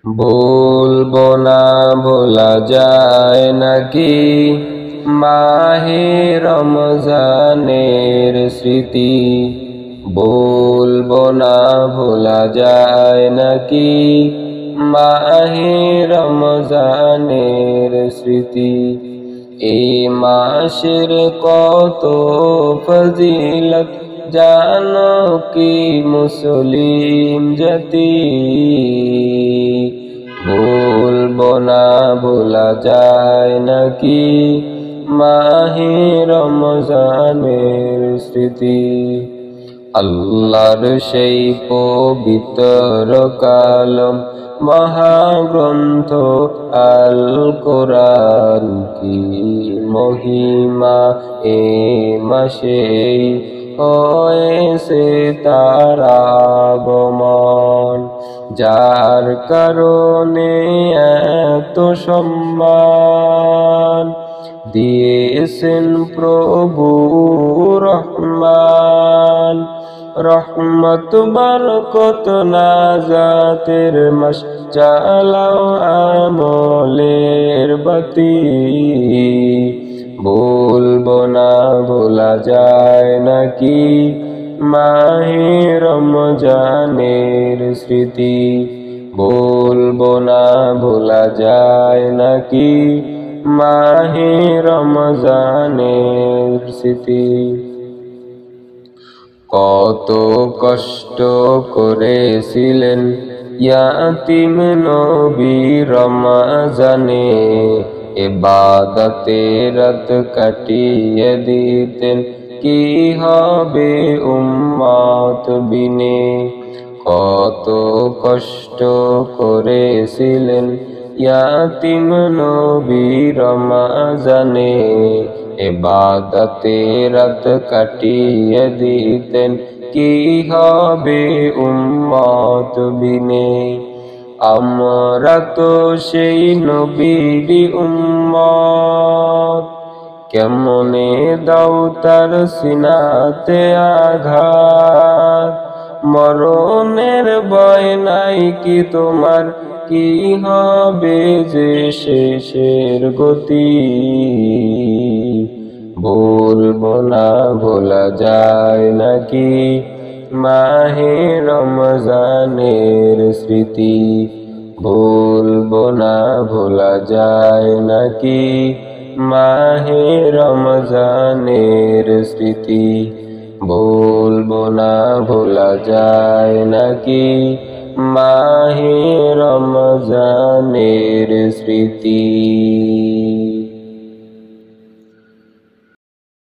বলবো না ভোলা যায় নাকি মাহে রমজানের স্মৃতি। বলবো না ভোলা যায় নাকি মাহে রমজানের স্মৃতি। এই মাসের কত ফজিলত জানো কি মুসলিম জাতি। বলবো না ভোলা যায় নাকি মাহে রমজানের স্মৃতি। আল্লাহর সেই পবিত্র কালাম মহাগ্রন্থ আল কোরআন, কি মহিমা এ মাসে হয়েছে তার আগমন। যার কারণে এত সম্মান দিয়েছেন প্রভু রহমান। রহমত বরকত নাজাতের মাস, জ্বালাও আমলের বাতি। বলবো না ভোলা যায় নাকি মাহে রমজানের স্মৃতি। বলবো না ভোলা যায় নাকি মাহে রমজানের স্মৃতি। কত কষ্ট করেছিলেন ইয়াতীম নবী রমজানে, ইবাদতে রাত কাটিয়ে দিতেন কি হবে উম্মত বিনে। কত কষ্ট করেছিলেন ইয়াতীম নবী রমজানে, ইবাদতে রাত কাটিয়ে দিতেন কি হবে উম্মত বিনে। আমরা তো সেই নবীরই উম্মত, কেমনে দাও তার সিনাতে আঘাত। মরণের ভয় নাই কি তোমার, কি হবে যে শেষের গতি। বলবো না ভোলা যায় নাকি মাহে রমজানের স্মৃতি। বলবো না ভোলা যায় নাকি মাহে রমজানের স্মৃতি। বলবো না ভোলা যায় নাকি মাহে রমজানের স্মৃতি।